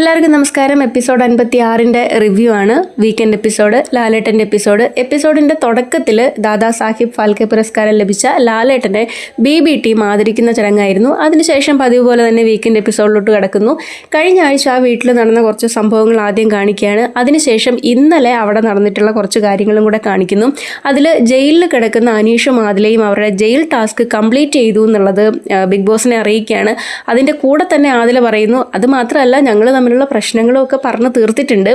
എല്ലാവർക്കും നമസ്കാരം. Episode 56 review ആണ്. വീക്കെൻഡ് എപ്പിസോഡ്, ലാലേട്ടൻ്റെ എപ്പിസോഡിൻ്റെ തുടക്കത്തിൽ ദാദാ സാഹിബ് ഫാൽക്കെ പുരസ്കാരം ലഭിച്ച ലാലേട്ടനെ BB ടീം ആദരിക്കുന്ന ചടങ്ങായിരുന്നു. അതിനുശേഷം പതിവ് പോലെ തന്നെ വീക്കെൻഡ് എപ്പിസോഡിലോട്ട് കിടക്കുന്നു. കഴിഞ്ഞ ആഴ്ച ആ വീട്ടിൽ നടന്ന കുറച്ച് സംഭവങ്ങൾ ആദ്യം കാണിക്കുകയാണ്. അതിനുശേഷം ഇന്നലെ അവിടെ നടന്നിട്ടുള്ള കുറച്ച് കാര്യങ്ങളും കൂടെ കാണിക്കുന്നു. അതിൽ ജയിലിൽ കിടക്കുന്ന അനീഷും ആദിലയും അവരുടെ ജയിൽ ടാസ്ക് കംപ്ലീറ്റ് ചെയ്തു എന്നുള്ളത് ബിഗ് ബോസിനെ അറിയിക്കുകയാണ്. അതിൻ്റെ കൂടെ തന്നെ ആദില പറയുന്നു, അത് മാത്രമല്ല ഞങ്ങൾ തമ്മിലുള്ള പ്രശ്നങ്ങളും ഒക്കെ പറഞ്ഞ് തീർത്തിട്ടുണ്ട്,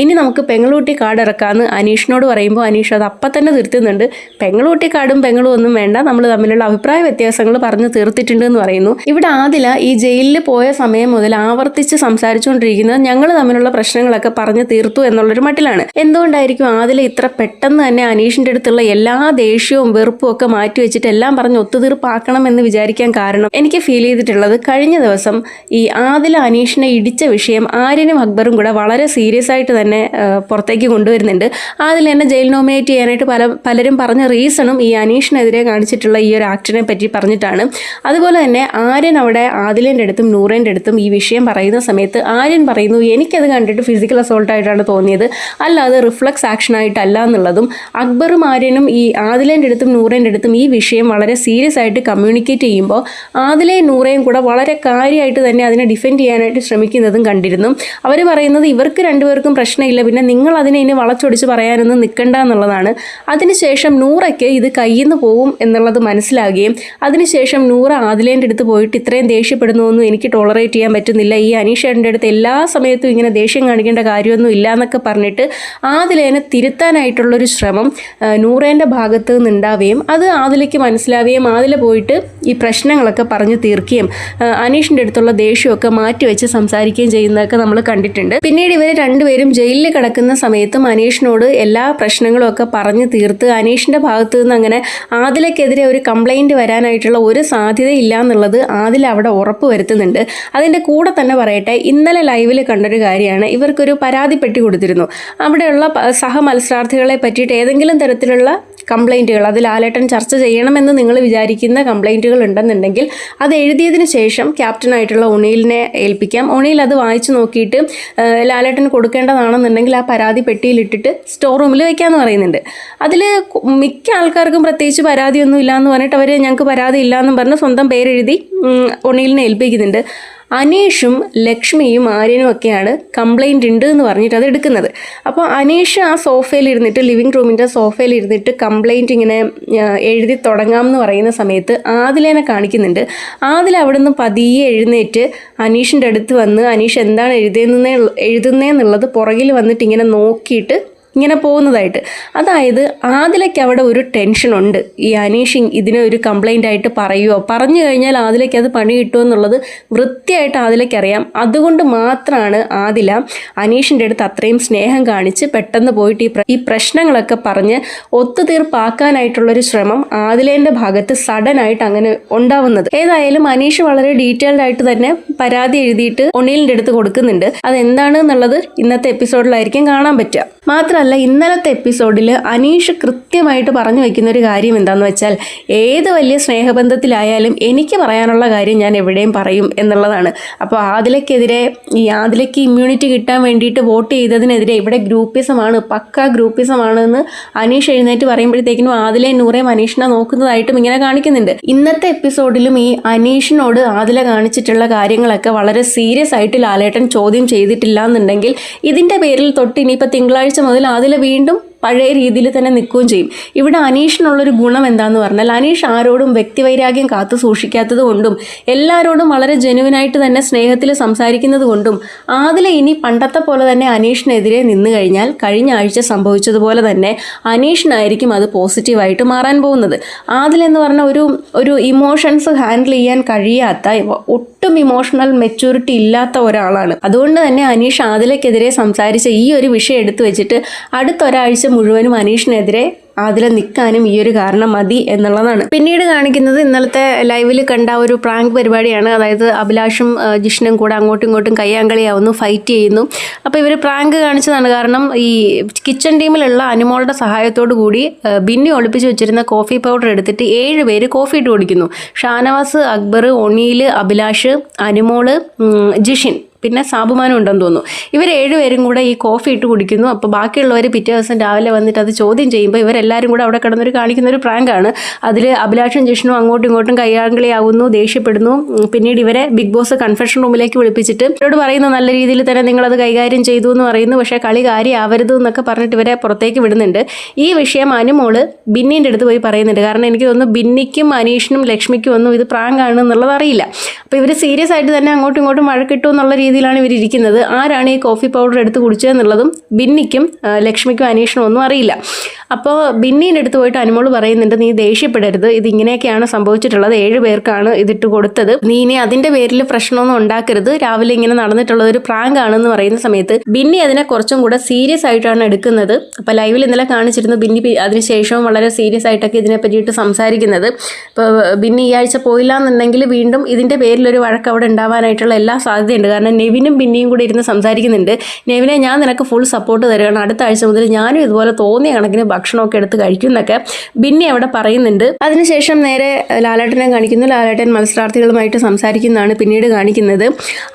ഇനി നമുക്ക് പെങ്ങളൂട്ടി കാർഡ് ഇറക്കാമെന്ന് അനീഷിനോട് പറയുമ്പോൾ അനീഷ് അത് അപ്പം തന്നെ തീർത്തുന്നുണ്ട്. പെങ്ങളൂട്ടി കാർഡും പെങ്ങളും ഒന്നും വേണ്ട, നമ്മൾ തമ്മിലുള്ള അഭിപ്രായ വ്യത്യാസങ്ങൾ പറഞ്ഞ് തീർത്തിട്ടുണ്ട് എന്ന് പറയുന്നു. ഇവിടെ ആദില ഈ ജയിലിൽ പോയ സമയം മുതൽ ആവർത്തിച്ച് സംസാരിച്ചുകൊണ്ടിരിക്കുന്നത് ഞങ്ങൾ തമ്മിലുള്ള പ്രശ്നങ്ങളൊക്കെ പറഞ്ഞ് തീർത്തു എന്നുള്ളൊരു മട്ടിലാണ്. എന്തുകൊണ്ടായിരിക്കും ആദില ഇത്ര പെട്ടെന്ന് തന്നെ അനീഷിൻ്റെ അടുത്തുള്ള എല്ലാ ദേഷ്യവും വെറുപ്പും ഒക്കെ മാറ്റി വെച്ചിട്ട് എല്ലാം പറഞ്ഞ് ഒത്തുതീർപ്പാക്കണം എന്ന് വിചാരിക്കാൻ കാരണം? എനിക്ക് ഫീൽ ചെയ്തിട്ടുള്ളത്, കഴിഞ്ഞ ദിവസം ഈ ആദില അനീഷിനെ ഇടിച്ച വിഷയം ആര്യനും അക്ബറും കൂടെ വളരെ സീരിയസ് ആയിട്ട് തന്നെ പുറത്തേക്ക് കൊണ്ടുവരുന്നുണ്ട്. അതിൽ തന്നെ ജയിൽ നോമിനേറ്റ് ചെയ്യാനായിട്ട് പലരും പറഞ്ഞ റീസണും ഈ അനീഷിനെതിരെ കാണിച്ചിട്ടുള്ള ഈ ഒരു ആക്ടിനെ പറ്റി പറഞ്ഞിട്ടാണ്. അതുപോലെ തന്നെ ആര്യൻ അവിടെ ആദിലേൻ്റെ അടുത്തും നൂറേൻ്റെ അടുത്തും ഈ വിഷയം പറയുന്ന സമയത്ത് ആര്യൻ പറയുന്നു, എനിക്കത് കണ്ടിട്ട് ഫിസിക്കൽ അസോൾട്ടായിട്ടാണ് തോന്നിയത്, അല്ലാതെ റിഫ്ലക്സ് ആക്ഷൻ ആയിട്ടല്ല എന്നുള്ളതും. അക്ബറും ആര്യനും ഈ ആദിലേൻ്റെ അടുത്തും നൂറേൻ്റെ അടുത്തും ഈ വിഷയം വളരെ സീരിയസ് ആയിട്ട് കമ്മ്യൂണിക്കേറ്റ് ചെയ്യുമ്പോൾ ആദിലയും നൂറയും കൂടെ വളരെ കാര്യമായിട്ട് തന്നെ അതിനെ ഡിഫെൻഡ് ചെയ്യാനായിട്ട് ശ്രമിക്കുന്നതും കണ്ടിരുന്നു. അവർ പറയുന്നത് ഇവർക്ക് രണ്ടുപേർക്കും പ്രശ്നമില്ല, പിന്നെ നിങ്ങൾ അതിനെ ഇനി വളച്ചൊടിച്ച് പറയാനൊന്നും നിൽക്കണ്ട എന്നുള്ളതാണ്. അതിനുശേഷം നൂറയ്ക്ക് ഇത് കയ്യിൽ നിന്ന് പോവും എന്നുള്ളത് മനസ്സിലാകുകയും അതിനുശേഷം നൂറ ആദിലേൻ്റെ അടുത്ത് പോയിട്ട് ഇത്രയും ദേഷ്യപ്പെടുന്നതൊന്നും എനിക്ക് ടോളറേറ്റ് ചെയ്യാൻ പറ്റുന്നില്ല, ഈ അനീഷേട്ടൻ്റെ അടുത്ത് എല്ലാ സമയത്തും ഇങ്ങനെ ദേഷ്യം കാണിക്കേണ്ട കാര്യമൊന്നും ഇല്ല എന്നൊക്കെ പറഞ്ഞിട്ട് ആദിലേനെ തിരുത്താനായിട്ടുള്ളൊരു ശ്രമം നൂറേൻ്റെ ഭാഗത്ത് നിന്നുണ്ടാവുകയും അത് ആദിലയ്ക്ക് മനസ്സിലാവുകയും ആദില പോയിട്ട് ഈ പ്രശ്നങ്ങളൊക്കെ പറഞ്ഞു തീർക്കുകയും അനീഷിൻ്റെ അടുത്തുള്ള ദേഷ്യമൊക്കെ മാറ്റിവെച്ച് സംസാരിക്കുകയും ചെയ്യുന്നതൊക്കെ നമ്മൾ കണ്ടിട്ടുണ്ട്. പിന്നീട് ഇവർ രണ്ടുപേരും ജയിലിൽ കിടക്കുന്ന സമയത്തും അനീഷിനോട് എല്ലാ പ്രശ്നങ്ങളും ഒക്കെ പറഞ്ഞു തീർത്ത് അനീഷിൻ്റെ ഭാഗത്തു നിന്ന് അങ്ങനെ ആദിലയ്ക്കെതിരെ ഒരു കംപ്ലൈൻറ്റ് വരാനായിട്ടുള്ള ഒരു സാധ്യതയില്ല എന്നുള്ളത് ആദില അവിടെ ഉറപ്പ് വരുത്തുന്നുണ്ട്. അതിൻ്റെ കൂടെ തന്നെ പറയട്ടെ, ഇന്നലെ ലൈവിൽ കണ്ടൊരു കാര്യമാണ്, ഇവർക്കൊരു പരാതിപ്പെട്ടി കൊടുത്തിരുന്നു. അവിടെയുള്ള സഹമത്സരാർത്ഥികളെ പറ്റിയിട്ട് ഏതെങ്കിലും തരത്തിലുള്ള കംപ്ലൈൻറ്റുകൾ, അത് ലാലേട്ടൻ ചർച്ച ചെയ്യണമെന്ന് നിങ്ങൾ വിചാരിക്കുന്ന കംപ്ലൈൻറ്റുകൾ ഉണ്ടെന്നുണ്ടെങ്കിൽ അത് എഴുതിയതിന് ശേഷം ക്യാപ്റ്റനായിട്ടുള്ള ഒണീലിനെ ഏൽപ്പിക്കാം. ഒണീൽ അത് വായിച്ചു നോക്കിയിട്ട് ലാലേട്ടന് കൊടുക്കേണ്ടതാണെന്നുണ്ടെങ്കിൽ ആ പരാതി പെട്ടിയിലിട്ടിട്ട് സ്റ്റോർ റൂമിൽ വയ്ക്കാമെന്ന് പറയുന്നുണ്ട്. അതിൽ മിക്ക ആൾക്കാർക്കും പ്രത്യേകിച്ച് പരാതിയൊന്നും ഇല്ലയെന്ന് പറഞ്ഞിട്ട് അവർ ഞങ്ങൾക്ക് പരാതി ഇല്ലയെന്നും പറഞ്ഞ് സ്വന്തം പേരെഴുതി ഒണീലിനെ ഏൽപ്പിക്കുന്നുണ്ട്. അനീഷും ലക്ഷ്മിയും ആര്യനും ഒക്കെയാണ് കംപ്ലൈൻറ്റ് ഉണ്ട് എന്ന് പറഞ്ഞിട്ട് അത് എടുക്കുന്നത്. അപ്പോൾ അനീഷ് ആ സോഫയിലിരുന്നിട്ട്, ലിവിങ് റൂമിൻ്റെ സോഫയിലിരുന്നിട്ട് കംപ്ലൈൻറ്റ് ഇങ്ങനെ എഴുതി തുടങ്ങാമെന്ന് പറയുന്ന സമയത്ത് ആദിലേനെ കാണിക്കുന്നുണ്ട്. ആദില അവിടെ നിന്ന് പതിയെ എഴുന്നേറ്റ് അനീഷിൻ്റെ അടുത്ത് വന്ന് അനീഷ് എന്താണ് എഴുതുന്നതെന്നുള്ളത് പുറകിൽ വന്നിട്ട് ഇങ്ങനെ നോക്കിയിട്ട് ഇങ്ങനെ പോകുന്നതായിട്ട്. അതായത് ആദിലയ്ക്ക് അവിടെ ഒരു ടെൻഷനുണ്ട്, ഈ അനീഷ് ഇതിനെ ഒരു കംപ്ലൈൻ്റ് ആയിട്ട് പറയുമോ, പറഞ്ഞു കഴിഞ്ഞാൽ ആദിലയ്ക്ക് അത് പണി കിട്ടുമോ എന്നുള്ളത് വൃത്തിയായിട്ട് ആദിലയ്ക്കറിയാം. അതുകൊണ്ട് മാത്രമാണ് ആദില അനീഷിൻ്റെ അടുത്ത് അത്രയും സ്നേഹം കാണിച്ച് പെട്ടെന്ന് പോയിട്ട് ഈ പ്രശ്നങ്ങളൊക്കെ പറഞ്ഞ് ഒത്തുതീർപ്പാക്കാനായിട്ടുള്ളൊരു ശ്രമം ആദിലേൻ്റെ ഭാഗത്ത് സഡനായിട്ട് അങ്ങനെ ഉണ്ടാവുന്നത്. ഏതായാലും അനീഷ് വളരെ ഡീറ്റെയിൽഡ് ആയിട്ട് തന്നെ പരാതി എഴുതിയിട്ട് ഒണീലിൻ്റെ അടുത്ത് കൊടുക്കുന്നുണ്ട്. അതെന്താണ് എന്നുള്ളത് ഇന്നത്തെ എപ്പിസോഡിലായിരിക്കും കാണാൻ പറ്റുക. മാത്രമല്ല, ഇന്നലത്തെ എപ്പിസോഡിൽ അനീഷ് കൃത്യമായിട്ട് പറഞ്ഞു വയ്ക്കുന്ന ഒരു കാര്യം എന്താണെന്ന് വെച്ചാൽ, ഏത് വലിയ സ്നേഹബന്ധത്തിലായാലും എനിക്ക് പറയാനുള്ള കാര്യം ഞാൻ എവിടെയും പറയും എന്നുള്ളതാണ്. അപ്പോൾ ആദിലയ്ക്ക് ഇമ്മ്യൂണിറ്റി കിട്ടാൻ വേണ്ടിയിട്ട് വോട്ട് ചെയ്തതിനെതിരെ ഇവിടെ ഗ്രൂപ്പിസമാണ്, പക്ക ഗ്രൂപ്പിസമാണ് എന്ന് അനീഷ് എഴുന്നേറ്റ് പറയുമ്പോഴത്തേക്കിനും ആദിലയും നൂറയും അനീഷിനെ നോക്കുന്നതായിട്ടും ഇങ്ങനെ കാണിക്കുന്നുണ്ട്. ഇന്നത്തെ എപ്പിസോഡിലും ഈ അനീഷിനോട് ആദില കാണിച്ചിട്ടുള്ള കാര്യങ്ങളൊക്കെ വളരെ സീരിയസ് ആയിട്ട് ലാലേട്ടൻ ചോദ്യം ചെയ്തിട്ടില്ല എന്നുണ്ടെങ്കിൽ ഇതിൻ്റെ പേരിൽ തൊട്ട് ഇനിയിപ്പോൾ തിങ്കളാഴ്ച മുതൽ അതിൽ വീണ്ടും പഴയ രീതിയിൽ തന്നെ നിൽക്കുകയും ചെയ്യും. ഇവിടെ അനീഷിനുള്ളൊരു ഗുണം എന്താണെന്ന് പറഞ്ഞാൽ, അനീഷ് ആരോടും വ്യക്തിവൈരാഗ്യം കാത്തു സൂക്ഷിക്കാത്തത് കൊണ്ടും എല്ലാവരോടും വളരെ ജെനുവിനായിട്ട് തന്നെ സ്നേഹത്തിൽ സംസാരിക്കുന്നത് കൊണ്ടും ആദില ഇനി പണ്ടത്തെ പോലെ തന്നെ അനീഷിനെതിരെ നിന്ന് കഴിഞ്ഞാൽ കഴിഞ്ഞ ആഴ്ച സംഭവിച്ചതുപോലെ തന്നെ അനീഷിനായിരിക്കും അത് പോസിറ്റീവായിട്ട് മാറാൻ പോകുന്നത്. ആദില എന്ന് പറഞ്ഞ ഒരു ഇമോഷൻസ് ഹാൻഡിൽ ചെയ്യാൻ കഴിയാത്ത, ഒട്ടും ഇമോഷണൽ മെച്യൂരിറ്റി ഇല്ലാത്ത ഒരാളാണ്. അതുകൊണ്ട് തന്നെ അനീഷ് ആദിലയ്ക്കെതിരെ സംസാരിച്ച ഈ ഒരു വിഷയം എടുത്തു വെച്ചിട്ട് അടുത്തൊരാഴ്ച മുഴുവനും അനീഷിനെതിരെ ആദില നിൽക്കാനും ഈ ഒരു കാരണം മതി എന്നുള്ളതാണ്. പിന്നീട് കാണിക്കുന്നത് ഇന്നലത്തെ ലൈവിൽ കണ്ട ഒരു പ്രാങ്ക് പരിപാടിയാണ്. അതായത് അഭിലാഷും ജിഷ്ണും കൂടെ അങ്ങോട്ടും ഇങ്ങോട്ടും കയ്യാങ്കളിയാവുന്നു, ഫൈറ്റ് ചെയ്യുന്നു. അപ്പോൾ ഇവർ പ്രാങ്ക് കാണിച്ചതാണ്. കാരണം ഈ കിച്ചൺ ടീമിലുള്ള അനുമോളുടെ സഹായത്തോടു കൂടി ബിന്നി ഒളിപ്പിച്ച് വെച്ചിരുന്ന കോഫി പൗഡർ എടുത്തിട്ട് 7 പേര് കോഫി ഇട്ട് കുടിക്കുന്നു. ഷാനവാസ്, അക്ബർ, ഒണീൽ, അഭിലാഷ്, അനുമോള്, ജിഷിൻ പിന്നെ സാബുമാനും ഉണ്ടെന്ന് തോന്നുന്നു. ഇവർ 7 പേരും കൂടെ ഈ കോഫി ഇട്ട് കുടിക്കുന്നു. അപ്പോൾ ബാക്കിയുള്ളവർ പിറ്റേ ദിവസം രാവിലെ വന്നിട്ട് അത് ചോദ്യം ചെയ്യുമ്പോൾ ഇവരെല്ലാവരും കൂടെ അവിടെ കിടന്നൊരു കാണിക്കുന്ന ഒരു പ്രാങ്കാണ്. അതിൽ അഭിലാഷും ജിഷ്ണും അങ്ങോട്ടും ഇങ്ങോട്ടും കയ്യാങ്കളിയാവുന്നു, ദേഷ്യപ്പെടുന്നു. പിന്നീട് ഇവരെ ബിഗ് ബോസ് കൺഫെഷൻ റൂമിലേക്ക് വിളിപ്പിച്ചിട്ട് ഇവരോട് പറയുന്നു നല്ല രീതിയിൽ തന്നെ നിങ്ങളത് കൈകാര്യം ചെയ്തു എന്ന് പറയുന്നു. പക്ഷേ കളി കാര്യമാവരുത് എന്നൊക്കെ പറഞ്ഞിട്ട് ഇവരെ പുറത്തേക്ക് വിടുന്നുണ്ട്. ഈ വിഷയം അനുമോള് ബിന്നീൻ്റെ അടുത്ത് പോയി പറയുന്നുണ്ട്. കാരണം എനിക്ക് തോന്നുന്നു ബിന്നിക്കും അനീഷിനും ലക്ഷ്മിക്കും ഒന്നും ഇത് പ്രാങ്കാണ് എന്നുള്ളത് അറിയില്ല. അപ്പോൾ ഇവർ സീരിയസ് ആയിട്ട് തന്നെ അങ്ങോട്ടും ഇങ്ങോട്ടും വഴക്കിട്ടു എന്നുള്ള രീതിയിലാണ് ഇവരിയ്ക്കുന്നത്. ആരാണ് ഈ കോഫി പൗഡർ എടുത്ത് കുടിച്ചതെന്നുള്ളതും ബിന്നിക്കും ലക്ഷ്മിക്കും അനീഷിനും ഒന്നും അറിയില്ല. അപ്പോൾ ബിന്നീൻ്റെ അടുത്ത് പോയിട്ട് അനുമോള് പറയുന്നുണ്ട് നീ ദേഷ്യപ്പെടരുത്, ഇത് ഇങ്ങനെയൊക്കെയാണ് സംഭവിച്ചിട്ടുള്ളത്, 7 പേർക്കാണ് ഇതിട്ട് കൊടുത്തത്, നീ ഇനി അതിൻ്റെ പേരിൽ പ്രശ്നമൊന്നും ഉണ്ടാക്കരുത്, രാവിലെ ഇങ്ങനെ നടന്നിട്ടുള്ളത് ഒരു പ്രാങ്ക് ആണെന്ന് പറയുന്ന സമയത്ത് ബിന്നി അതിനെ കുറച്ചും കൂടെ സീരിയസ് ആയിട്ടാണ് എടുക്കുന്നത്. അപ്പോൾ ലൈവിൽ ഇന്നലെ കാണിച്ചിരുന്നു ബിന്നി അതിനുശേഷവും വളരെ സീരിയസ് ആയിട്ടൊക്കെ ഇതിനെ പറ്റിയിട്ട് സംസാരിക്കുന്നത്. ഇപ്പോൾ ബിന്നി ഈ ആഴ്ച പോയില്ല എന്നുണ്ടെങ്കിൽ വീണ്ടും ഇതിൻ്റെ പേരിലൊരു വഴക്ക് അവിടെ ഉണ്ടാവാനായിട്ടുള്ള എല്ലാ സാധ്യതയുണ്ട്. കാരണം നെവിനും ബിന്നിയും കൂടി ഇരുന്ന് സംസാരിക്കുന്നുണ്ട്. നെവിനെ ഞാൻ നിനക്ക് ഫുൾ സപ്പോർട്ട് തരികയാണ്, അടുത്ത ആഴ്ച മുതൽ ഞാനും ഇതുപോലെ തോന്നിയ കണക്കിന് ഭക്ഷണമൊക്കെ എടുത്ത് കഴിക്കും എന്നൊക്കെ ബിന്നി അവിടെ പറയുന്നുണ്ട്. അതിനുശേഷം നേരെ ലാലേട്ടനെ കാണിക്കുന്നു. ലാലേട്ടൻ മത്സരാർത്ഥികളുമായിട്ട് സംസാരിക്കുന്നതാണ് പിന്നീട് കാണിക്കുന്നത്.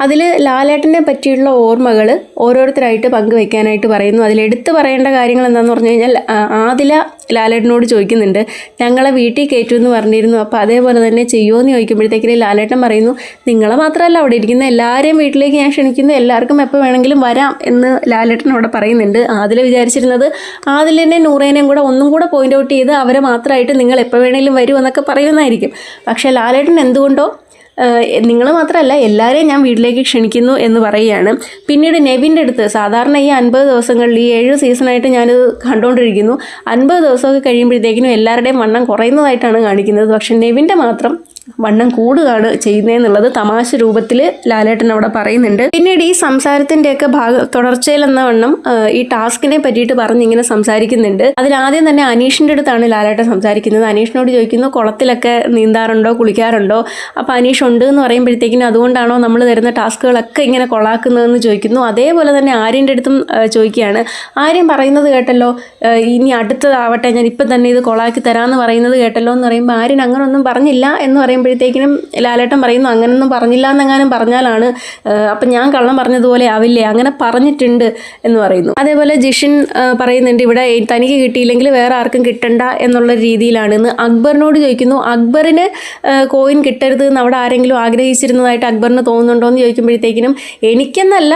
അതിൽ ലാലേട്ടനെ പറ്റിയുള്ള ഓർമ്മകൾ ഓരോരുത്തരായിട്ട് പങ്കുവെക്കാനായിട്ട് പറയുന്നു. അതിലെടുത്ത് പറയേണ്ട കാര്യങ്ങൾ എന്താണെന്ന് പറഞ്ഞു കഴിഞ്ഞാൽ ആദില ലാലേട്ടനോട് ചോദിക്കുന്നുണ്ട് ഞങ്ങളെ വീട്ടിൽ കയറ്റുമെന്ന് പറഞ്ഞിരുന്നു, അപ്പോൾ അതേപോലെ തന്നെ ചെയ്യുമോ എന്ന് ചോദിക്കുമ്പോഴത്തേക്കിന് ലാലേട്ടൻ പറയുന്നു നിങ്ങളെ മാത്രമല്ല അവിടെ ഇരിക്കുന്ന എല്ലാവരെയും വീട്ടിലേക്ക് ഞാൻ ക്ഷണിക്കുന്നു, എല്ലാവർക്കും എപ്പോൾ വേണമെങ്കിലും വരാം എന്ന് ലാലേട്ടൻ അവിടെ പറയുന്നുണ്ട്. ആദില വിചാരിച്ചിരുന്നത് ആദിലിനെ നൂറേനെയും കൂടെ ഒന്നും കൂടെ പോയിന്റ് ഔട്ട് ചെയ്ത് അവരെ മാത്രമായിട്ട് നിങ്ങൾ എപ്പോൾ വേണമെങ്കിലും വരൂ എന്നൊക്കെ പറയുന്നതായിരിക്കും. പക്ഷേ ലാലേട്ടൻ എന്തുകൊണ്ടോ നിങ്ങൾ മാത്രമല്ല എല്ലാവരെയും ഞാൻ വീട്ടിലേക്ക് ക്ഷണിക്കുന്നു എന്ന് പറയുകയാണ്. പിന്നീട് നെവിൻ്റെ അടുത്ത് സാധാരണ ഈ 50 ദിവസങ്ങളിൽ ഈ 7 സീസണായിട്ട് ഞാനിത് കണ്ടുകൊണ്ടിരിക്കുന്നു, 50 ദിവസമൊക്കെ കഴിയുമ്പോഴത്തേക്കിനും എല്ലാവരുടെയും വണ്ണം കുറയുന്നതായിട്ടാണ് കാണിക്കുന്നത്. പക്ഷേ നെവിൻ്റെ മാത്രം വണ്ണം കൂടുകയാണ് ചെയ്യുന്നതെന്നുള്ളത് തമാശ രൂപത്തിൽ ലാലേട്ടൻ അവിടെ പറയുന്നുണ്ട്. പിന്നീട് ഈ സംസാരത്തിൻ്റെയൊക്കെ തുടർച്ചയിൽ എന്ന വണ്ണം ഈ ടാസ്കിനെ പറ്റിയിട്ട് പറഞ്ഞിങ്ങനെ സംസാരിക്കുന്നുണ്ട്. അതിലാദ്യം തന്നെ അനീഷിൻ്റെ അടുത്താണ് ലാലേട്ടൻ സംസാരിക്കുന്നത്. അനീഷിനോട് ചോദിക്കുന്നു കുളത്തിലൊക്കെ നീന്താറുണ്ടോ കുളിക്കാറുണ്ടോ, അപ്പോൾ അനീഷ് ഉണ്ട് എന്ന് പറയുമ്പോഴത്തേക്കിനും അതുകൊണ്ടാണോ നമ്മൾ തരുന്ന ടാസ്കുകളൊക്കെ ഇങ്ങനെ കൊളാക്കുന്നതെന്ന് ചോദിക്കുന്നു. അതേപോലെ തന്നെ ആര്യൻ്റെ അടുത്തും ചോദിക്കുകയാണ്. ആര്യൻ പറയുന്നത് കേട്ടല്ലോ ഇനി അടുത്തതാവട്ടെ ഞാൻ ഇപ്പം തന്നെ ഇത് കൊളാക്കി തരാമെന്ന് പറയുന്നത് കേട്ടല്ലോ എന്ന് പറയുമ്പോൾ ആര്യൻ അങ്ങനൊന്നും പറഞ്ഞില്ല എന്ന് പറയുമ്പോഴത്തേക്കിനും ലാലേട്ടൻ പറയുന്നു അങ്ങനൊന്നും പറഞ്ഞില്ല എന്നെങ്ങാനും പറഞ്ഞാലാണ് അപ്പം ഞാൻ കള്ളം പറഞ്ഞതുപോലെ ആവില്ലേ, അങ്ങനെ പറഞ്ഞിട്ടുണ്ട് എന്ന് പറയുന്നു. അതേപോലെ ജിഷിൻ പറയുന്നുണ്ട് ഇവിടെ തനിക്ക് കിട്ടിയില്ലെങ്കിൽ വേറെ ആർക്കും കിട്ടണ്ട എന്നുള്ള രീതിയിലാണെന്ന് അക്ബറിനോട് ചോദിക്കുന്നു. അക്ബറിന് കോയിൻ കിട്ടരുത് എന്ന് അവിടെ ആരെങ്കിലും ആഗ്രഹിച്ചിരുന്നതായിട്ട് അക്ബറിന് തോന്നുന്നുണ്ടോ എന്ന് ചോദിക്കുമ്പോഴത്തേക്കിനും എനിക്കെന്നല്ല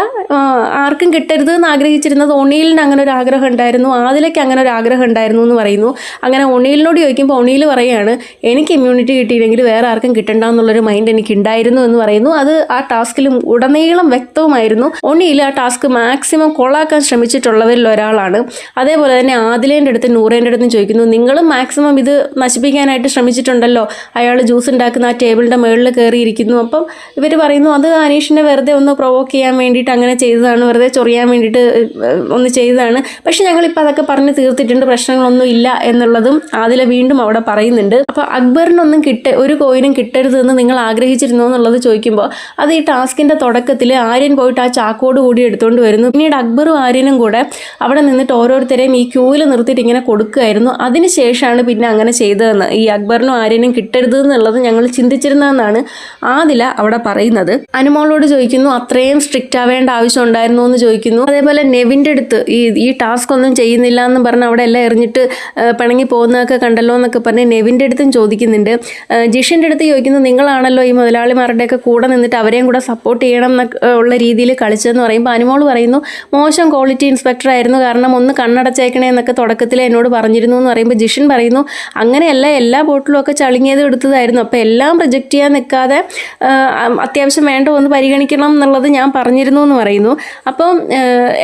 ആർക്കും കിട്ടരുത് എന്ന് ആഗ്രഹിച്ചിരുന്നത് ഒണീലിന് അങ്ങനെ ഒരു ആഗ്രഹം ഉണ്ടായിരുന്നു, ആദിലയ്ക്ക് അങ്ങനെ ഒരു ആഗ്രഹം ഉണ്ടായിരുന്നു എന്ന് പറയുന്നു. അങ്ങനെ ഒണീലിനോട് ചോദിക്കുമ്പോൾ ഒണീൽ പറയുകയാണ് എനിക്ക് ഇമ്മ്യൂണിറ്റി കിട്ടിയില്ലെങ്കിൽ വേറെ ആർക്കും കിട്ടണ്ട എന്നുള്ളൊരു മൈൻഡ് എനിക്ക് ഉണ്ടായിരുന്നു എന്ന് പറയുന്നു. അത് ആ ടാസ്കിലും ഉടനീളം വ്യക്തവുമായിരുന്നു. ഒണീൽ ആ ടാസ്ക് മാക്സിമം കൊളാക്കാൻ ശ്രമിച്ചിട്ടുള്ളവരിൽ ഒരാളാണ്. അതേപോലെ തന്നെ ആദിലേൻ്റെ അടുത്ത് നൂറേൻ്റെ അടുത്തും ചോദിക്കുന്നു നിങ്ങളും മാക്സിമം ഇത് നശിപ്പിക്കാനായിട്ട് ശ്രമിച്ചിട്ടുണ്ടല്ലോ, അയാൾ ജ്യൂസ് ഉണ്ടാക്കുന്ന ആ ടേബിളിൻ്റെ മുകളിൽ കയറിയിരിക്കുന്നു. അപ്പം ഇവർ പറയുന്നു അത് അനീഷിനെ വെറുതെ ഒന്ന് പ്രൊവോക്ക് ചെയ്യാൻ വേണ്ടിയിട്ട് അങ്ങനെ ചെയ്തതാണ്, വെറുതെ ചൊറിയാൻ വേണ്ടിയിട്ട് ഒന്ന് ചെയ്തതാണ്, പക്ഷെ ഞങ്ങളിപ്പോൾ അതൊക്കെ പറഞ്ഞ് തീർത്തിട്ടുണ്ട്, പ്രശ്നങ്ങളൊന്നും ഇല്ല എന്നുള്ളതും ആദില വീണ്ടും അവിടെ പറയുന്നുണ്ട്. അപ്പോൾ അക്ബറിനൊന്നും ഒരു കോയിനും കിട്ടരുതെന്ന് നിങ്ങൾ ആഗ്രഹിച്ചിരുന്നോ എന്നുള്ളത് ചോദിക്കുമ്പോൾ അത് ഈ ടാസ്കിൻ്റെ തുടക്കത്തിൽ ആര്യൻ പോയിട്ട് ആ ചാക്കോട് കൂടി എടുത്തുകൊണ്ട് വരുന്നു. പിന്നീട് അക്ബറും ആര്യനും കൂടെ അവിടെ നിന്നിട്ട് ഓരോരുത്തരെയും ഈ ക്യൂവിൽ നിർത്തിയിട്ട് ഇങ്ങനെ കൊടുക്കുകയായിരുന്നു. അതിനുശേഷമാണ് പിന്നെ അങ്ങനെ ചെയ്തതെന്ന്, ഈ അക്ബറിനും ആര്യനും കിട്ടരുത് എന്നുള്ളത് ഞങ്ങൾ ചിന്തിച്ചിരുന്നതെന്നാണ് ആദില അവിടെ പറയുന്നത്. അനുമോളോട് ചോദിക്കുന്നു അത്രയും സ്ട്രിക്റ്റ് ആവേണ്ട ആവശ്യം ഉണ്ടായിരുന്നു എന്ന് ചോദിക്കുന്നു. അതേപോലെ നെവിൻ്റെ അടുത്ത് ഈ ടാസ്ക് ഒന്നും ചെയ്യുന്നില്ല എന്ന് പറഞ്ഞ് അവിടെ എല്ലാം എറിഞ്ഞിട്ട് പിണങ്ങി പോകുന്നതൊക്കെ കണ്ടല്ലോ എന്നൊക്കെ പറഞ്ഞ് നെവിൻ്റെ അടുത്തും ചോദിക്കുന്നുണ്ട്. ജിഷിൻ്റെ അടുത്ത് ചോദിക്കുന്നു നിങ്ങളാണല്ലോ ഈ മുതലാളിമാരുടെയൊക്കെ കൂടെ നിന്നിട്ട് അവരെയും കൂടെ സപ്പോർട്ട് ചെയ്യണം എന്നൊക്കെ ഉള്ള രീതിയിൽ കളിച്ചതെന്ന് പറയുമ്പോൾ അനുമോൾ പറയുന്നു മോശം ക്വാളിറ്റി ഇൻസ്പെക്ടർ ആയിരുന്നു, കാരണം ഒന്ന് കണ്ണടച്ചേക്കണേ എന്നൊക്കെ തുടക്കത്തിൽ എന്നോട് പറഞ്ഞിരുന്നു എന്ന് പറയുമ്പോൾ ജിഷിൻ പറയുന്നു അങ്ങനെയല്ല, എല്ലാ ബോട്ടിലും ഒക്കെ ചളിങ്ങിയത് എടുത്തതായിരുന്നു, അപ്പോൾ എല്ലാം റിജക്റ്റ് ചെയ്യാൻ നിൽക്കാതെ അത്യാവശ്യം വേണ്ട ഒന്ന് പരിഗണിക്കണം എന്നുള്ളത് ഞാൻ പറഞ്ഞിരുന്നു എന്ന് പറയുന്നു. അപ്പം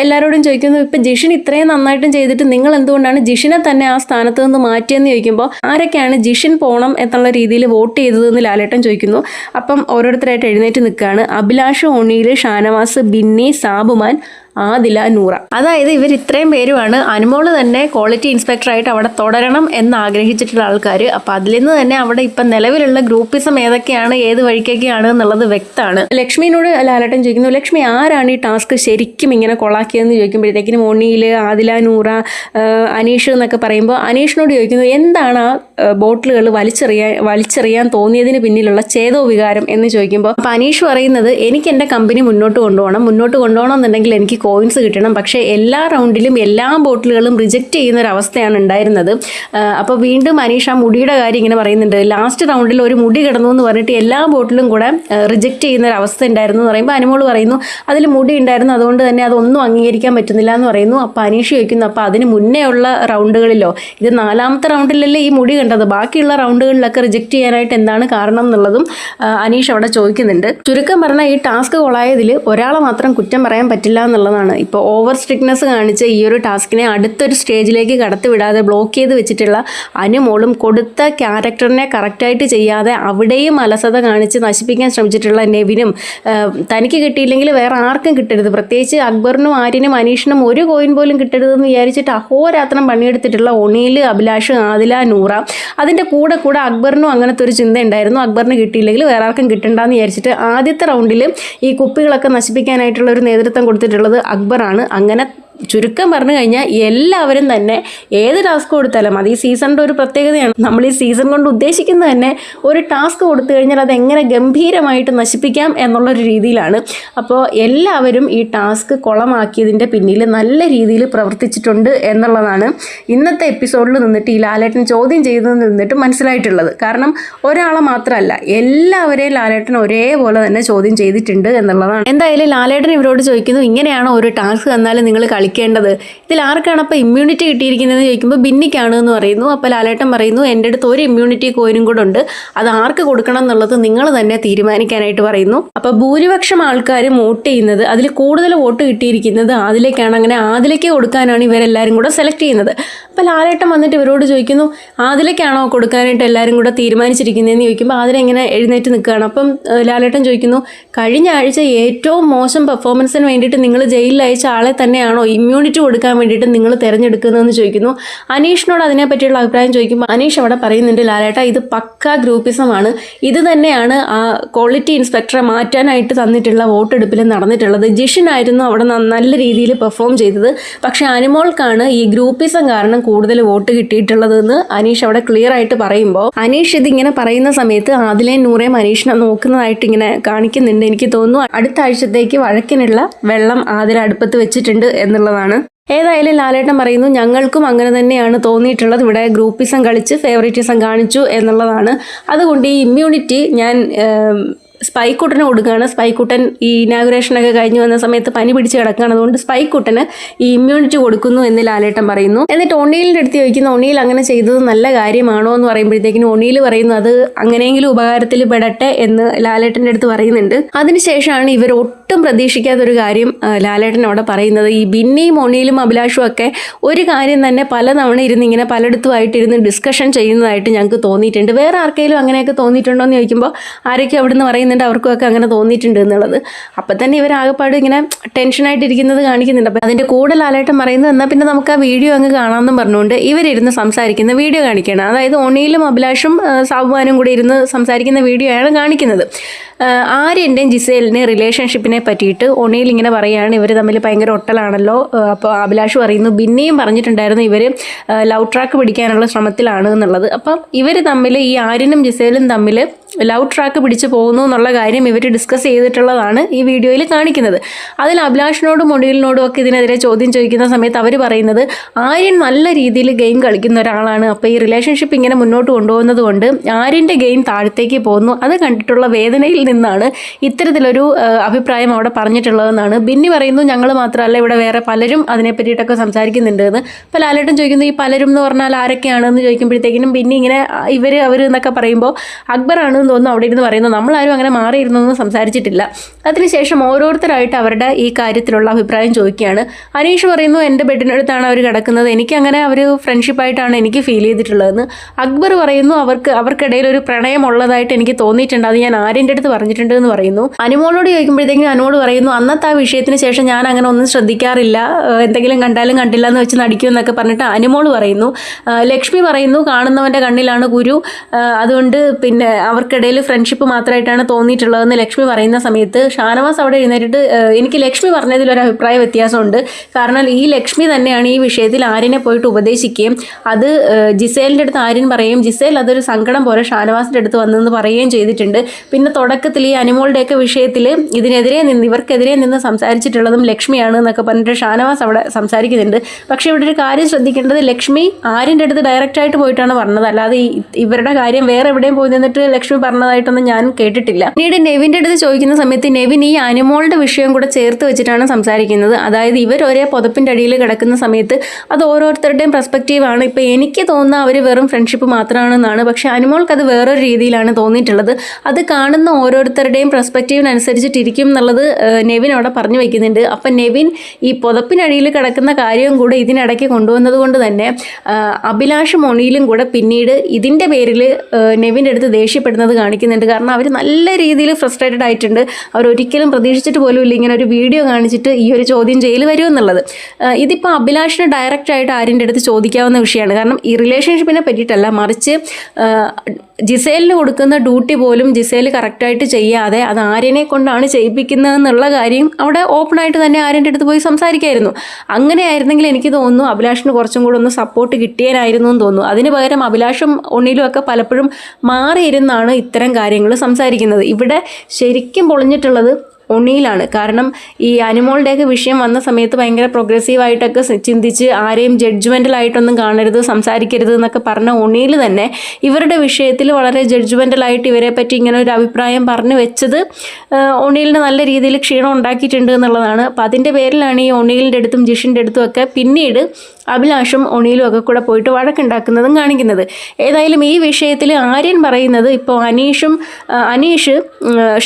എല്ലാവരോടും ചോദിക്കുന്നു ഇപ്പം ജിഷിൻ ഇത്രയും നന്നായിട്ടും ചെയ്തിട്ട് നിങ്ങൾ എന്തുകൊണ്ടാണ് ജിഷിനെ തന്നെ ആ സ്ഥാനത്ത് നിന്ന് മാറ്റിയെന്ന് ചോദിക്കുമ്പോൾ ആരൊക്കെയാണ് ജിഷിൻ പോകണം എന്നുള്ള രീതിയിൽ വോട്ട് ചെയ്തതെന്ന് ലാലേട്ടൻ ചോദിക്കുന്നു. അപ്പം ഓരോരുത്തരായിട്ട് എഴുന്നേറ്റ് നിൽക്കുകയാണ്. അഭിലാഷ്, ഒണീൽ, ഷാനവാസ്, ബിന്നി, സാബുമാൻ, ആദില, നൂറ. അതായത് ഇവർ ഇത്രയും പേരുമാണ് അനുമോള് തന്നെ ക്വാളിറ്റി ഇൻസ്പെക്ടറായിട്ട് അവിടെ തുടരണം എന്ന് ആഗ്രഹിച്ചിട്ടുള്ള ആൾക്കാർ. അപ്പോൾ അതിൽ നിന്ന് തന്നെ അവിടെ ഇപ്പം നിലവിലുള്ള ഗ്രൂപ്പിസം ഏതൊക്കെയാണ്, ഏത് വഴിക്കൊക്കെയാണ് എന്നുള്ളത് വ്യക്തമാണ്. ലക്ഷ്മിനോട് ലാലേട്ടൻ ചോദിക്കുന്നു, ലക്ഷ്മി ആരാണ് ഈ ടാസ്ക് ശരിക്കും ഇങ്ങനെ കൊളാക്കിയതെന്ന് ചോദിക്കുമ്പോഴത്തേക്കിനും ഒണിയിൽ, ആദില, നൂറ, അനീഷ് എന്നൊക്കെ പറയുമ്പോൾ അനീഷിനോട് ചോദിക്കുന്നു എന്താണ് ആ ബോട്ടിലുകൾ വലിച്ചെറിയാൻ തോന്നിയതിന് പിന്നിലുള്ള ചേതോ വികാരം എന്ന് ചോദിക്കുമ്പോൾ അപ്പോൾ അനീഷ് പറയുന്നത് എനിക്ക് എൻ്റെ കമ്പനി മുന്നോട്ട് കൊണ്ടുപോകണം എന്നുണ്ടെങ്കിൽ എനിക്ക് കോയിൻസ് കിട്ടണം. പക്ഷേ എല്ലാ റൗണ്ടിലും എല്ലാ ബോട്ടിലുകളും റിജക്റ്റ് ചെയ്യുന്ന ഒരു അവസ്ഥയാണ് ഉണ്ടായിരുന്നത്. അപ്പോൾ വീണ്ടും അനീഷ് ആ മുടിയുടെ കാര്യം ഇങ്ങനെ പറയുന്നുണ്ട്. ലാസ്റ്റ് റൗണ്ടിൽ ഒരു മുടി കിടന്നു എന്ന് പറഞ്ഞിട്ട് എല്ലാ ബോട്ടിലും കൂടെ റിജക്റ്റ് ചെയ്യുന്ന ഒരു അവസ്ഥ ഉണ്ടായിരുന്നു എന്ന് പറയുമ്പോൾ അനുമോൾ പറയുന്നു അതിൽ മുടി ഉണ്ടായിരുന്നു, അതുകൊണ്ട് തന്നെ അതൊന്നും അംഗീകരിക്കാൻ പറ്റുന്നില്ല എന്ന് പറയുന്നു. അപ്പോൾ അനീഷ് ചോദിക്കുന്നു അപ്പോൾ അതിന് മുന്നേ ഉള്ള റൗണ്ടുകളിലോ, ഇത് 4ാമത്തെ റൗണ്ടിലല്ലേ ഈ മുടി കണ്ടത്, ബാക്കിയുള്ള റൗണ്ടുകളിലൊക്കെ റിജക്റ്റ് ചെയ്യാനായിട്ട് എന്താണ് കാരണം എന്നുള്ളതും അനീഷ് അവിടെ ചോദിക്കുന്നുണ്ട്. ചുരുക്കം പറഞ്ഞാൽ ഈ ടാസ്ക് കൊളായതിൽ ഒരാളെ മാത്രം കുറ്റം പറയാൻ പറ്റില്ല എന്നുള്ളതാണ്. ഇപ്പോൾ ഓവർ സ്ട്രിക്ട്നെസ് കാണിച്ച് ഈ ഒരു ടാസ്കിനെ അടുത്തൊരു സ്റ്റേജിലേക്ക് കടത്തിവിടാതെ ബ്ലോക്ക് ചെയ്ത് വെച്ചിട്ടുള്ള അനുമോളും കൊടുത്ത ക്യാരക്ടറിനെ കറക്റ്റായിട്ട് ചെയ്യാതെ അവിടെയും അലസത കാണിച്ച് നശിപ്പിക്കാൻ ശ്രമിച്ചിട്ടുള്ള നെവിനും തനിക്ക് കിട്ടിയില്ലെങ്കിൽ വേറെ ആർക്കും കിട്ടരുത്, പ്രത്യേകിച്ച് അക്ബറിനും ആര്യനും അനീഷിനും ഒരു കോയിൻ പോലും കിട്ടരുതെന്ന് വിചാരിച്ചിട്ട് അഹോരാത്രം പണിയെടുത്തിട്ടുള്ള ഒണിയിൽ, അഭിലാഷ്, ആദില, നൂറ. അതിൻ്റെ കൂടെ അക്ബറിനും അങ്ങനത്തെ ഒരു ചിന്ത ഉണ്ടായിരുന്നു, അക്ബറിന് കിട്ടിയില്ലെങ്കിൽ വേറെ ആർക്കും കിട്ടണ്ടെന്ന് വിചാരിച്ചിട്ട് ആദ്യത്തെ റൗണ്ടിൽ ഈ കുപ്പികളൊക്കെ നശിപ്പിക്കാനായിട്ടുള്ള ഒരു നേതൃത്വം കൊടുത്തിട്ടുള്ളത് അക്ബറാണ്. അങ്ങനെ ചുരുക്കം പറഞ്ഞു കഴിഞ്ഞാൽ എല്ലാവരും തന്നെ ഏത് ടാസ്ക് കൊടുത്താലും, അത് ഈ സീസണിൻ്റെ ഒരു പ്രത്യേകതയാണ്. നമ്മൾ ഈ സീസൺ കൊണ്ട് ഉദ്ദേശിക്കുന്നത് തന്നെ ഒരു ടാസ്ക് കൊടുത്തു കഴിഞ്ഞാൽ അത് എങ്ങനെ ഗംഭീരമായിട്ട് നശിപ്പിക്കാം എന്നുള്ളൊരു രീതിയിലാണ്. അപ്പോൾ എല്ലാവരും ഈ ടാസ്ക് കുളമാക്കിയതിൻ്റെ പിന്നിൽ നല്ല രീതിയിൽ പ്രവർത്തിച്ചിട്ടുണ്ട് എന്നുള്ളതാണ് ഇന്നത്തെ എപ്പിസോഡിൽ നിന്നിട്ട് ഈ ലാലേട്ടൻ ചോദ്യം ചെയ്തതിൽ നിന്നിട്ട് മനസ്സിലായിട്ടുള്ളത്. കാരണം ഒരാളെ മാത്രമല്ല, എല്ലാവരെയും ലാലേട്ടൻ ഒരേപോലെ തന്നെ ചോദ്യം ചെയ്തിട്ടുണ്ട് എന്നുള്ളതാണ്. എന്തായാലും ലാലേട്ടൻ ഇവരോട് ചോദിക്കുന്നു ഇങ്ങനെയാണോ ഒരു ടാസ്ക് തന്നാൽ നിങ്ങൾ കളിക്കേണ്ടത്, ഇതിൽ ആർക്കാണ് അപ്പോൾ ഇമ്മ്യൂണിറ്റി കിട്ടിയിരിക്കുന്നതെന്ന് ചോദിക്കുമ്പോൾ ബിന്നിക്കാണ് എന്ന് പറയുന്നു. അപ്പോൾ ലാലേട്ടൻ പറയുന്നു എൻ്റെ അടുത്ത് ഒരു ഇമ്മ്യൂണിറ്റി കോയിനും കൂടെ ഉണ്ട്, അത് ആർക്ക് കൊടുക്കണം എന്നുള്ളത് നിങ്ങൾ തന്നെ തീരുമാനിക്കാനായിട്ട് പറയുന്നു. അപ്പോൾ ഭൂരിപക്ഷം ആൾക്കാരും വോട്ട് ചെയ്യുന്നത്, അതിൽ കൂടുതൽ വോട്ട് കിട്ടിയിരിക്കുന്നത് ആദിലേക്കാണ്. അങ്ങനെ ആദിലേക്ക് കൊടുക്കാനാണ് ഇവരെല്ലാവരും കൂടെ സെലക്ട് ചെയ്യുന്നത്. അപ്പോൾ ലാലേട്ടൻ വന്നിട്ട് ഇവരോട് ചോദിക്കുന്നു ആദിലേക്കാണോ കൊടുക്കാനായിട്ട് എല്ലാവരും കൂടെ തീരുമാനിച്ചിരിക്കുന്നതെന്ന് ചോദിക്കുമ്പോൾ ആദില ഇങ്ങനെ എഴുന്നേറ്റ് നിൽക്കുകയാണ്. അപ്പം ലാലേട്ടൻ ചോദിക്കുന്നു കഴിഞ്ഞ ആഴ്ച ഏറ്റവും മോശം പെർഫോമൻസിന് വേണ്ടിയിട്ട് നിങ്ങൾ ജയിലിൽ അയച്ച ആളെ തന്നെയാണോ ഇമ്മ്യൂണിറ്റി കൊടുക്കാൻ വേണ്ടിയിട്ട് നിങ്ങൾ തിരഞ്ഞെടുക്കുന്നതെന്ന് ചോദിക്കുന്നു. അനീഷിനോട് അതിനെ പറ്റിയുള്ള അഭിപ്രായം ചോദിക്കുമ്പോൾ അനീഷ് അവിടെ പറയുന്നുണ്ട് ലാലേട്ട ഇത് പക്ക ഗ്രൂപ്പിസമാണ്, ഇത് തന്നെയാണ് ആ ക്വാളിറ്റി ഇൻസ്പെക്ടറെ മാറ്റാനായിട്ട് തന്നിട്ടുള്ള വോട്ടെടുപ്പിൽ നടന്നിട്ടുള്ളത്. ജിഷിനായിരുന്നു അവിടെ നല്ല രീതിയിൽ പെർഫോം ചെയ്തത്, പക്ഷേ അനുമോൾക്കാണ് ഈ ഗ്രൂപ്പിസം കാരണം കൂടുതൽ വോട്ട് കിട്ടിയിട്ടുള്ളതെന്ന് അനീഷ് അവിടെ ക്ലിയർ ആയിട്ട് പറയുമ്പോൾ അനീഷ് ഇതിങ്ങനെ പറയുന്ന സമയത്ത് ആദിലയും നൂറയും അനീഷിനെ നോക്കുന്നതായിട്ട് ഇങ്ങനെ കാണിക്കുന്നുണ്ട്. എനിക്ക് തോന്നുന്നു അടുത്ത ആഴ്ചത്തേക്ക് വഴക്കിനുള്ള വെള്ളം ആദില അടുപ്പത്ത് വെച്ചിട്ടുണ്ട് എന്നുള്ളതാണ്. ഏതായാലും ലാലേട്ടൻ പറയുന്നു ഞങ്ങൾക്കും അങ്ങനെ തന്നെയാണ് തോന്നിയിട്ടുള്ളത്, ഇവിടെ ഗ്രൂപ്പിസം കളിച്ച് ഫേവറേറ്റിസം കാണിച്ചു എന്നുള്ളതാണ്. അതുകൊണ്ട് ഈ ഇമ്മ്യൂണിറ്റി ഞാൻ സ്പൈക്കുട്ടന് കൊടുക്കുകയാണ്. സ്പൈക്കുട്ടൻ ഈ ഇനാഗുറേഷനൊക്കെ കഴിഞ്ഞ് വന്ന സമയത്ത് പനി പിടിച്ച് കിടക്കുകയാണ്, അതുകൊണ്ട് സ്പൈക്കുട്ടന് ഈ ഇമ്മ്യൂണിറ്റി കൊടുക്കുന്നു എന്ന് ലാലേട്ടൻ പറയുന്നു. എന്നിട്ട് ഒണിയിലിൻ്റെ അടുത്ത് ചോദിക്കുന്നു ഒണിയിൽ അങ്ങനെ ചെയ്തത് നല്ല കാര്യമാണോ എന്ന് പറയുമ്പോഴത്തേക്കിനും ഒണിയിൽ പറയുന്നു അത് അങ്ങനെയെങ്കിലും ഉപകാരത്തിൽ പെടട്ടെ എന്ന് ലാലേട്ടൻ്റെ അടുത്ത് പറയുന്നുണ്ട്. അതിനുശേഷമാണ് ഇവർ ഒട്ടും പ്രതീക്ഷിക്കാത്തൊരു കാര്യം ലാലേട്ടൻ അവിടെ പറയുന്നത്. ഈ ബിന്നിയും ഒണിയിലും അഭിലാഷും ഒക്കെ ഒരു കാര്യം തന്നെ പലതവണ ഇരുന്ന് ഇങ്ങനെ പലയിടത്തുമായിട്ട് ഇരുന്ന് ഡിസ്കഷൻ ചെയ്യുന്നതായിട്ട് ഞങ്ങൾക്ക് തോന്നിയിട്ടുണ്ട്. വേറെ ആർക്കെങ്കിലും അങ്ങനെയൊക്കെ തോന്നിയിട്ടുണ്ടോ എന്ന് ചോദിക്കുമ്പോൾ ആരൊക്കെ അവിടെ നിന്ന് പറയുന്നുണ്ട് അവർക്കൊക്കെ അങ്ങനെ തോന്നിയിട്ടുണ്ട് എന്നുള്ളത്. അപ്പം തന്നെ ഇവരാകപ്പാട് ഇങ്ങനെ ടെൻഷനായിട്ടിരിക്കുന്നത് കാണിക്കുന്നുണ്ട്. അപ്പം അതിൻ്റെ കൂടെ ലാലേട്ടൻ പറയുന്നത് എന്നാൽ പിന്നെ നമുക്ക് ആ വീഡിയോ അങ്ങ് കാണാമെന്നും പറഞ്ഞുകൊണ്ട് ഇവരിരുന്ന് സംസാരിക്കുന്ന വീഡിയോ കാണിക്കുകയാണ്. അതായത് ഒണിയിലും അഭിലാഷും സാബുവാനും കൂടി ഇരുന്ന് സംസാരിക്കുന്ന വീഡിയോ ആണ് കാണിക്കുന്നത്. ആര്യൻ്റെയും ജിസേലിൻ്റെയും റിലേഷൻഷിപ്പിനെ പറ്റിയിട്ട് ഒണിയിൽ ഇങ്ങനെ പറയുകയാണ് ഇവർ തമ്മിൽ ഭയങ്കര ഒട്ടലാണല്ലോ. അപ്പോൾ അഭിലാഷ് പറയുന്നു ബിന്നിയും പറഞ്ഞിട്ടുണ്ടായിരുന്നു ഇവർ ലവ് ട്രാക്ക് പിടിക്കാനുള്ള ശ്രമത്തിലാണ് എന്നുള്ളത്. അപ്പം ഇവർ തമ്മിൽ ഈ ആര്യനും ജിസേലും തമ്മിൽ ലവ് ട്രാക്ക് പിടിച്ചു പോകുന്നു എന്നുള്ള കാര്യം ഇവർ ഡിസ്കസ് ചെയ്തിട്ടുള്ളതാണ് ഈ വീഡിയോയിൽ കാണിക്കുന്നത്. അതിൽ അഭിലാഷിനോടും ഒണിയിലിനോടും ഒക്കെ ഇതിനെതിരെ ചോദ്യം ചോദിക്കുന്ന സമയത്ത് അവർ പറയുന്നത് ആര്യൻ നല്ല രീതിയിൽ ഗെയിം കളിക്കുന്ന ഒരാളാണ്, അപ്പോൾ ഈ റിലേഷൻഷിപ്പ് ഇങ്ങനെ മുന്നോട്ട് കൊണ്ടുപോകുന്നത് കൊണ്ട് ആര്യൻ്റെ ഗെയിം താഴത്തേക്ക് പോകുന്നു, അത് കണ്ടിട്ടുള്ള വേദനയിൽ നിന്നാണ് ഇത്തരത്തിലൊരു അഭിപ്രായം അവിടെ പറഞ്ഞിട്ടുള്ളതെന്നാണ്. ബിന്നി പറയുന്നു ഞങ്ങൾ മാത്രമല്ല ഇവിടെ വേറെ പലരും അതിനെ പറ്റിയിട്ടൊക്കെ സംസാരിക്കുന്നുണ്ട് എന്ന്. അപ്പോൾ ലാലേട്ടൻ ചോദിക്കുന്നു ഈ പലരും എന്ന് പറഞ്ഞാൽ ആരൊക്കെയാണെന്ന് ചോദിക്കുമ്പോഴത്തേക്കിനും ബിന്നി ഇങ്ങനെ അവർ എന്നൊക്കെ പറയുമ്പോൾ അക്ബറാണ് മാറിയിരുന്നെന്ന് തോന്നുന്നു അവിടെ ഇരുന്ന് പറയുന്നു. നമ്മളാരും അങ്ങനെ മാറിയിരുന്നൊന്നും സംസാരിച്ചിട്ടില്ല. അതിനുശേഷം ഓരോരുത്തരായിട്ട് അവരുടെ ഈ കാര്യത്തിലുള്ള അഭിപ്രായം ചോദിക്കുകയാണ്. അനീഷ് പറയുന്നു എൻ്റെ ബെഡിനടുത്താണ് അവർ കിടക്കുന്നത്, എനിക്കങ്ങനെ അവർ ഫ്രണ്ട്ഷിപ്പായിട്ടാണ് എനിക്ക് ഫീൽ ചെയ്തിട്ടുള്ളതെന്ന്. അക്ബർ പറയുന്നു അവർക്കിടയിൽ ഒരു പ്രണയമുള്ളതായിട്ട് എനിക്ക് തോന്നിയിട്ടുണ്ട്, അത് ഞാൻ ആര്യൻ്റെ അടുത്ത് പറഞ്ഞിട്ടുണ്ട് എന്ന് പറയുന്നു. അനുമോളോട് ചോദിക്കുമ്പോഴത്തേക്കും അനുമോട് പറയുന്നു അന്നത്തെ ആ വിഷയത്തിന് ശേഷം ഞാൻ അങ്ങനെ ഒന്നും ശ്രദ്ധിക്കാറില്ല, എന്തെങ്കിലും കണ്ടാലും കണ്ടില്ല എന്ന് വെച്ച് നടിക്കും എന്നൊക്കെ പറഞ്ഞിട്ട് അനുമോൾ പറയുന്നു. ലക്ഷ്മി പറയുന്നു കാണുന്നവൻ്റെ കണ്ണിലാണ് കുരു, അതുകൊണ്ട് പിന്നെ അവർക്കിടയിൽ ഫ്രണ്ട്ഷിപ്പ് മാത്രമായിട്ടാണ് തോന്നിയിട്ടുള്ളതെന്ന് ലക്ഷ്മി പറയുന്ന സമയത്ത് ഷാനവാസ് അവിടെ എഴുന്നേറ്റിട്ട് എനിക്ക് ലക്ഷ്മി പറഞ്ഞതിലൊരു അഭിപ്രായ വ്യത്യാസമുണ്ട്. കാരണം ഈ ലക്ഷ്മി തന്നെയാണ് ഈ വിഷയത്തിൽ ആര്യനെ പോയിട്ട് ഉപദേശിക്കുകയും അത് ജിസേലിൻ്റെ അടുത്ത് ആര്യൻ പറയും, ജിസേൽ അതൊരു സങ്കടം പോലെ ഷാനവാസിൻ്റെ അടുത്ത് വന്നെന്ന് പറയുകയും ചെയ്തിട്ടുണ്ട്. പിന്നെ തുടക്കത്തിൽ ഈ അനുമോളുടെയൊക്കെ വിഷയത്തിൽ ഇവർക്കെതിരെ നിന്ന് സംസാരിച്ചിട്ടുള്ളതും ലക്ഷ്മിയാണ് എന്നൊക്കെ പറഞ്ഞിട്ട് ഷാനവാസ് അവിടെ സംസാരിക്കുന്നുണ്ട്. പക്ഷേ ഇവിടെ ഒരു കാര്യം ശ്രദ്ധിക്കേണ്ടത്, ലക്ഷ്മി ആര്യൻ്റെ അടുത്ത് ഡയറക്റ്റായിട്ട് പോയിട്ടാണ് പറഞ്ഞത്, അല്ലാതെ ഇവരുടെ കാര്യം വേറെ എവിടെയും പോയി നിന്നിട്ട് ലക്ഷ്മി പറഞ്ഞതായിട്ടൊന്നും ഞാൻ കേട്ടിട്ടില്ല. പിന്നീട് നെവിൻ്റെ അടുത്ത് ചോദിക്കുന്ന സമയത്ത് നെവിൻ ഈ അനുമോളുടെ വിഷയം കൂടെ ചേർത്ത് വെച്ചിട്ടാണ് സംസാരിക്കുന്നത്. അതായത് ഇവർ ഒരേ പുതപ്പിൻ്റെ അടിയിൽ കിടക്കുന്ന സമയത്ത് അത് ഓരോരുത്തരുടെയും പെർസ്പെക്റ്റീവാണ്. ഇപ്പോൾ എനിക്ക് തോന്നുന്ന അവർ വെറും ഫ്രണ്ട്ഷിപ്പ് മാത്രമാണെന്നാണ്, പക്ഷേ അനുമോൾക്ക് അത് വേറൊരു രീതിയിലാണ് തോന്നിയിട്ടുള്ളത്. അത് കാണുന്ന ഓരോരുത്തരുടെയും പെർസ്പെക്റ്റീവിനനുസരിച്ചിട്ടിരിക്കും എന്നുള്ളത് നെവിൻ അവിടെ പറഞ്ഞു വയ്ക്കുന്നുണ്ട്. അപ്പം നെവിൻ ഈ പുതപ്പിനടിയിൽ കിടക്കുന്ന കാര്യവും കൂടെ ഇതിനിടയ്ക്ക് കൊണ്ടുവന്നത് കൊണ്ട് തന്നെ അഭിലാഷും ഒണിയിലും കൂടെ പിന്നീട് ഇതിൻ്റെ പേരിൽ നെവിൻ്റെ അടുത്ത് ദേഷ്യപ്പെടുന്നത് കാണിക്കുന്നുണ്ട്. കാരണം അവർ നല്ല രീതിയിൽ ഫ്രസ്ട്രേറ്റഡ് ആയിട്ടുണ്ട്. അവരൊരിക്കലും പ്രതീക്ഷിച്ചിട്ട് പോലും ഇല്ല ഇങ്ങനെ ഒരു വീഡിയോ കാണിച്ചിട്ട് ഈ ഒരു ചോദ്യം ചെയ്യൽ വരുമെന്നുള്ളത്. ഇതിപ്പോൾ അഭിലാഷിന് ഡയറക്റ്റായിട്ട് ആര്യൻ്റെ അടുത്ത് ചോദിക്കാവുന്ന വിഷയമാണ്. കാരണം ഈ റിലേഷൻഷിപ്പിനെ പറ്റിയിട്ടല്ല, മറിച്ച് ജിസേലിന് കൊടുക്കുന്ന ഡ്യൂട്ടി പോലും ജിസേൽ കറക്റ്റായിട്ട് ചെയ്യാതെ അത് ആര്യനെ കൊണ്ടാണ് ചെയ്യിപ്പിക്കുന്നതെന്നുള്ള കാര്യം അവിടെ ഓപ്പണായിട്ട് തന്നെ ആര്യൻ്റെ അടുത്ത് പോയി സംസാരിക്കായിരുന്നു. അങ്ങനെയായിരുന്നെങ്കിൽ എനിക്ക് തോന്നുന്നു അഭിലാഷിന് കുറച്ചും കൂടെ ഒന്ന് സപ്പോർട്ട് കിട്ടിയാനായിരുന്നു എന്ന് തോന്നുന്നു. അതിന് പകരം അഭിലാഷും ഒന്നിലും ഒക്കെ പലപ്പോഴും മാറിയിരുന്നാണ് ഇത്തരം കാര്യങ്ങൾ സംസാരിക്കുന്നത്. ഇവിടെ ശരിക്കും പൊളിഞ്ഞിട്ടുള്ളത് ഒണിയിലാണ്. കാരണം ഈ അനുമോളുടെയൊക്കെ വിഷയം വന്ന സമയത്ത് ഭയങ്കര പ്രോഗ്രസീവായിട്ടൊക്കെ ചിന്തിച്ച് ആരെയും ജഡ്ജ്മെൻ്റലായിട്ടൊന്നും കാണരുത്, സംസാരിക്കരുത് എന്നൊക്കെ പറഞ്ഞ ഒണിയിൽ തന്നെ ഇവരുടെ വിഷയത്തിൽ വളരെ ജഡ്ജ്മെൻ്റലായിട്ട് ഇവരെ പറ്റി ഇങ്ങനെ ഒരു അഭിപ്രായം പറഞ്ഞു വെച്ചത് ഒണിയിലിന് നല്ല രീതിയിൽ ക്ഷീണം ഉണ്ടാക്കിയിട്ടുണ്ട് എന്നുള്ളതാണ്. അപ്പം അതിൻ്റെ പേരിലാണ് ഈ ഒണിയിലിൻ്റെ അടുത്തും ജിഷിൻ്റെ അടുത്തും ഒക്കെ പിന്നീട് അഭിലാഷും ഒണിയിലും ഒക്കെ കൂടെ പോയിട്ട് വഴക്കുണ്ടാക്കുന്നതും കാണിക്കുന്നത്. ഏതായാലും ഈ വിഷയത്തിൽ ആര്യൻ പറയുന്നത് ഇപ്പോൾ അനീഷ്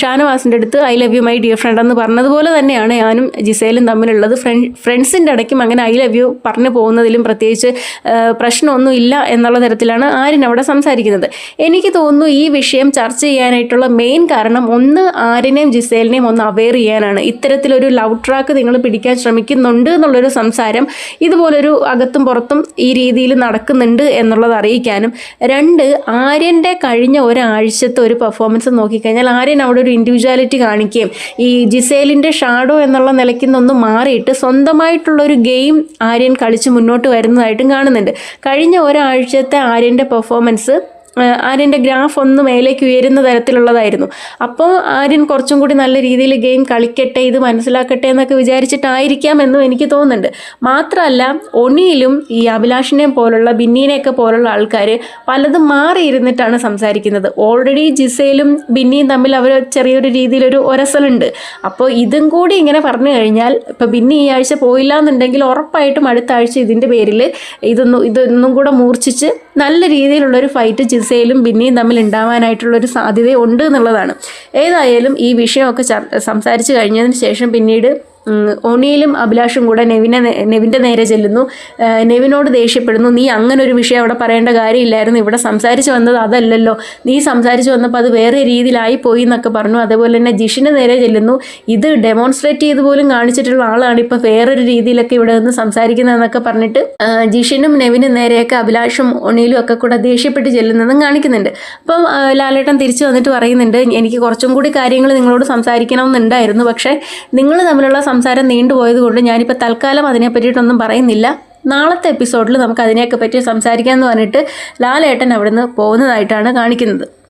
ഷാനവാസിൻ്റെ അടുത്ത് I love you my dear friend എന്ന് പറഞ്ഞതുപോലെ തന്നെയാണ് ഞാനും ജിസേലും തമ്മിലുള്ളത്. ഫ്രണ്ട്സിൻ്റെ ഇടയ്ക്കും അങ്ങനെ ഐ ലവ് യു പറഞ്ഞു പോകുന്നതിലും പ്രത്യേകിച്ച് പ്രശ്നമൊന്നും ഇല്ല എന്നുള്ള തരത്തിലാണ് ആര്യൻ അവിടെ സംസാരിക്കുന്നത്. എനിക്ക് തോന്നുന്നു ഈ വിഷയം ചർച്ച ചെയ്യാനായിട്ടുള്ള മെയിൻ കാരണം ഒന്ന് ആര്യനെയും ജിസേലിനെയും ഒന്ന് അവെയർ ചെയ്യാനാണ്. ഇത്തരത്തിലൊരു ലവ് ട്രാക്ക് നിങ്ങൾ പിടിക്കാൻ ശ്രമിക്കുന്നുണ്ട് എന്നുള്ളൊരു സംസാരം ഇതുപോലൊരു അകത്തും പുറത്തും ഈ രീതിയിൽ നടക്കുന്നുണ്ട് എന്നുള്ളത് അറിയിക്കാനും, രണ്ട് ആര്യൻ്റെ കഴിഞ്ഞ ഒരാഴ്ചത്തെ ഒരു പെർഫോമൻസ് നോക്കിക്കഴിഞ്ഞാൽ ആര്യൻ അവിടെ ഒരു ഇൻഡിവിജ്വാലിറ്റി കാണിക്കുകയും ഈ ജിസേലിൻ്റെ ഷാഡോ എന്നുള്ള നിലയ്ക്ക് നിന്നൊന്നും മാറിയിട്ട് സ്വന്തമായിട്ടുള്ളൊരു ഗെയിം ആര്യൻ കളിച്ച് മുന്നോട്ട് വരുന്നതായിട്ടും കാണുന്നുണ്ട്. കഴിഞ്ഞ ഒരാഴ്ചത്തെ ആര്യൻ്റെ പെർഫോമൻസ് ആര്യൻ്റെ ഗ്രാഫ് ഒന്ന് മേലേക്ക് ഉയരുന്ന തരത്തിലുള്ളതായിരുന്നു. അപ്പോൾ ആര്യൻ കുറച്ചും കൂടി നല്ല രീതിയിൽ ഗെയിം കളിക്കട്ടെ, ഇത് മനസ്സിലാക്കട്ടെ എന്നൊക്കെ വിചാരിച്ചിട്ടായിരിക്കാം എന്നും എനിക്ക് തോന്നുന്നുണ്ട്. മാത്രമല്ല ഒണിയിലും ഈ അഭിലാഷിനെ പോലുള്ള ബിന്നീനെയൊക്കെ പോലുള്ള ആൾക്കാർ പലതും മാറിയിരുന്നിട്ടാണ് സംസാരിക്കുന്നത്. ഓൾറെഡി ജിസേലും ബിന്നിയും തമ്മിൽ അവർ ചെറിയൊരു രീതിയിലൊരു ഒരസലുണ്ട്. അപ്പോൾ ഇതും കൂടി ഇങ്ങനെ പറഞ്ഞു കഴിഞ്ഞാൽ ഇപ്പോൾ ബിന്നി ഈ ആഴ്ച പോയില്ല എന്നുണ്ടെങ്കിൽ ഉറപ്പായിട്ടും അടുത്ത ആഴ്ച ഇതിൻ്റെ പേരിൽ ഇതൊന്നും കൂടെ മൂർച്ഛിച്ച് നല്ല രീതിയിലുള്ളൊരു ഫൈറ്റ് ജിസേലും ബിന്നിയും തമ്മിൽ ഉണ്ടാവാനായിട്ടുള്ളൊരു സാധ്യത ഉണ്ട് എന്നുള്ളതാണ്. ഏതായാലും ഈ വിഷയമൊക്കെ സംസാരിച്ച് കഴിഞ്ഞതിന് ശേഷം പിന്നീട് ഒണിയിലും അഭിലാഷും കൂടെ നെവിൻ്റെ നേരെ ചെല്ലുന്നു. നെവിനോട് ദേഷ്യപ്പെടുന്നു, നീ അങ്ങനെ ഒരു വിഷയം അവിടെ പറയേണ്ട കാര്യമില്ലായിരുന്നു, ഇവിടെ സംസാരിച്ച് വന്നത് അതല്ലല്ലോ, നീ സംസാരിച്ച് വന്നപ്പോൾ അത് വേറെ രീതിയിലായി പോയി എന്നൊക്കെ പറഞ്ഞു. അതേപോലെ തന്നെ ജിഷിന് നേരെ ചെല്ലുന്നു, ഇത് ഡെമോൺസ്ട്രേറ്റ് ചെയ്ത് പോലും കാണിച്ചിട്ടുള്ള ആളാണ് ഇപ്പോൾ വേറൊരു രീതിയിലൊക്കെ ഇവിടെ നിന്ന് സംസാരിക്കുന്നതെന്നൊക്കെ പറഞ്ഞിട്ട് ജിഷിനും നെവിനും നേരെയൊക്കെ അഭിലാഷും ഒണിയിലും ഒക്കെ കൂടെ ദേഷ്യപ്പെട്ട് ചെല്ലുന്നതും കാണിക്കുന്നുണ്ട്. അപ്പം ലാലേട്ടൻ തിരിച്ചു വന്നിട്ട് പറയുന്നുണ്ട്, എനിക്ക് കുറച്ചും കൂടി കാര്യങ്ങൾ നിങ്ങളോട് സംസാരിക്കണമെന്നുണ്ടായിരുന്നു, പക്ഷേ നിങ്ങൾ തമ്മിലുള്ള സംസാരം നീണ്ടുപോയത് കൊണ്ട് ഞാനിപ്പോൾ തൽക്കാലം അതിനെ പറ്റിയിട്ടൊന്നും പറയുന്നില്ല, നാളത്തെ എപ്പിസോഡിൽ നമുക്ക് അതിനെയൊക്കെ പറ്റി സംസാരിക്കാമെന്ന് പറഞ്ഞിട്ട് ലാലേട്ടൻ അവിടുന്ന് പോകുന്നതായിട്ടാണ് കാണിക്കുന്നത്.